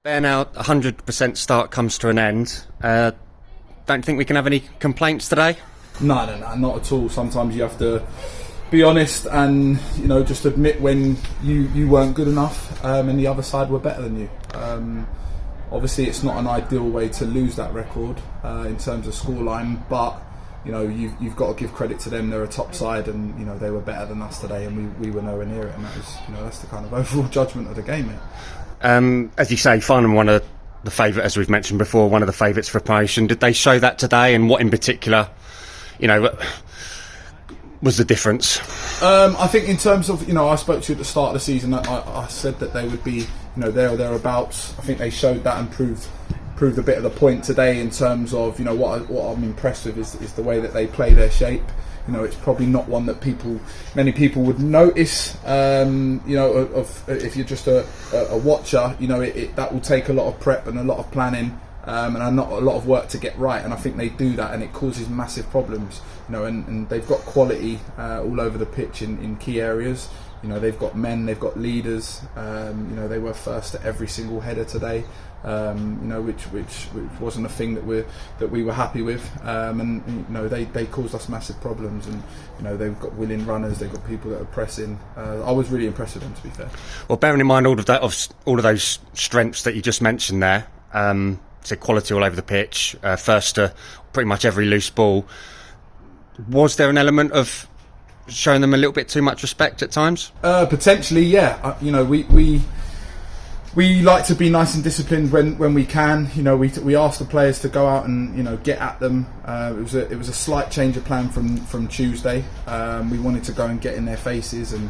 Bear now, 100% start comes to an end. Don't think we can have any complaints today? No, not at all. Sometimes you have to be honest and just admit when you weren't good enough and the other side were better than you. Obviously, it's not an ideal way to lose that record in terms of scoreline, but you've got to give credit to them. They're a top side, and they were better than us today, and we were nowhere near it. And that was that's the kind of overall judgment of the game, mate. As you say, Farnham, one of the favourite, as we've mentioned before, one of the favourites for promotion. Did they show that today, and what in particular, was the difference? I think in terms of, I spoke to you at the start of the season. I said that they would be, there or thereabouts. I think they showed that and proved a bit of the point today in terms of, what I'm impressed with is the way that they play their shape. It's probably not one that many people would notice. If you're just a watcher, that will take a lot of prep and a lot of planning, and not a lot of work to get right. And I think they do that, and it causes massive problems. And they've got quality all over the pitch in key areas. They've got men, they've got leaders. They were first at every single header today. Which wasn't a thing that we were happy with, they caused us massive problems, and they've got willing runners, they've got people that are pressing. I was really impressed with them, to be fair. Well, bearing in mind all of those strengths that you just mentioned there, so quality all over the pitch, first to pretty much every loose ball. Was there an element of showing them a little bit too much respect at times? Potentially, yeah. We like to be nice and disciplined when we can. We ask the players to go out and get at them. It was a slight change of plan from Tuesday. We wanted to go and get in their faces and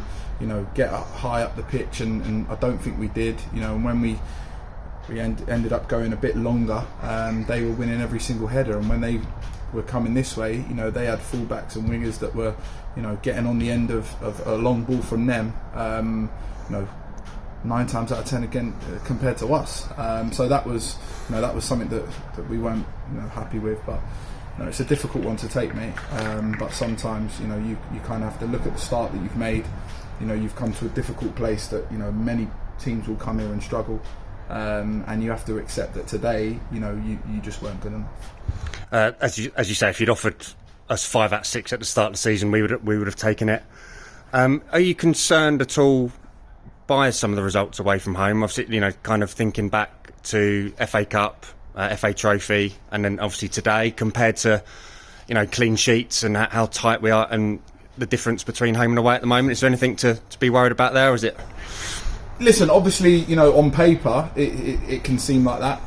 get up high up the pitch, and I don't think we did. And when we ended up going a bit longer, they were winning every single header, and when they were coming this way, they had fullbacks and wingers that were getting on the end of a long ball from them. 9 times out of 10 again compared to us. So that was something that we weren't happy with. But it's a difficult one to take, mate. But sometimes you kind of have to look at the start that you've made. You've come to a difficult place that many teams will come here and struggle, and you have to accept that today you just weren't good enough. As you say, if you'd offered us 5 out of 6 at the start of the season, we would have taken it. Are you concerned at all by some of the results away from home? Obviously, kind of thinking back to FA Cup, FA Trophy, and then obviously today, compared to clean sheets and how tight we are, and the difference between home and away at the moment. Is there anything to be worried about there, or is it? Listen, obviously, on paper, it can seem like that.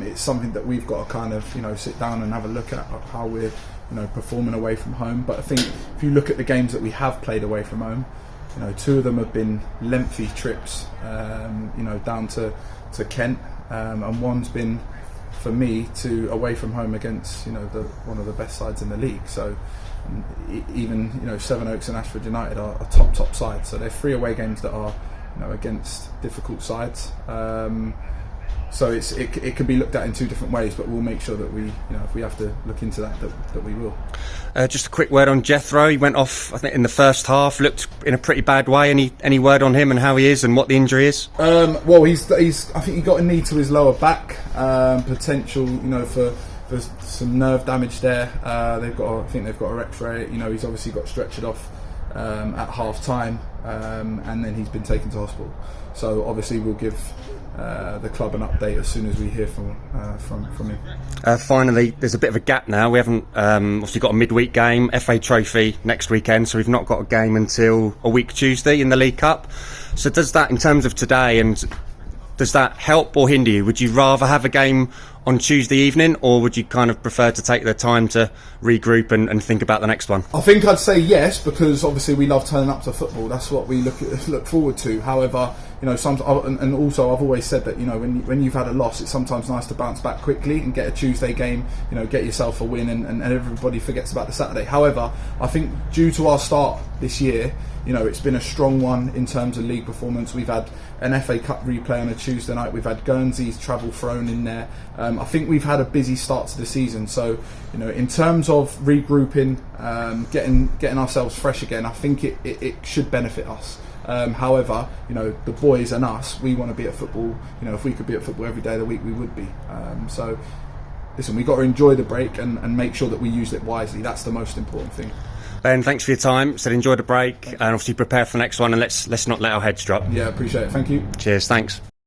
It's something that we've got to kind of, sit down and have a look at how we're, performing away from home. But I think if you look at the games that we have played away from home, 2 of them have been lengthy trips, down to Kent, and one's been, for me, to away from home against, one of the best sides in the league. So even, Sevenoaks and Ashford United are top sides. So they're 3 away games that are against difficult sides. So it can be looked at in 2 different ways, but we'll make sure that we, if we have to look into that we will. Just a quick word on Jethro. He went off, I think, in the first half. Looked in a pretty bad way. Any word on him and how he is and what the injury is? Well, he's. I think he got a knee to his lower back. Potential, for some nerve damage there. I think they've got a X-ray. He's obviously got stretchered off at half time, and then he's been taken to hospital. So obviously we'll give the club an update as soon as we hear from him. Finally, there's a bit of a gap now. We haven't obviously got a midweek game, FA Trophy next weekend, so we've not got a game until a week Tuesday in the League Cup. So does that, in terms of today, and does that help or hinder you? Would you rather have a game on Tuesday evening, or would you kind of prefer to take the time to regroup and think about the next one? I think I'd say yes, because obviously we love turning up to football. That's what we look forward to. However, and also I've always said that when you've had a loss, it's sometimes nice to bounce back quickly and get a Tuesday game, get yourself a win, and everybody forgets about the Saturday. However, I think due to our start this year, it's been a strong one in terms of league performance. We've had an FA Cup replay on a Tuesday night. We've had Guernsey's travel thrown in there. I think we've had a busy start to the season. So, in terms of regrouping, getting ourselves fresh again, I think it should benefit us. However, you know, the boys and us, we want to be at football. You know, if we could be at football every day of the week, we would be. So, listen, we've got to enjoy the break and make sure that we use it wisely. That's the most important thing. Ben, thanks for your time. Said enjoy the break and obviously prepare for the next one, and let's not let our heads drop. Yeah, appreciate it. Thank you. Cheers. Thanks.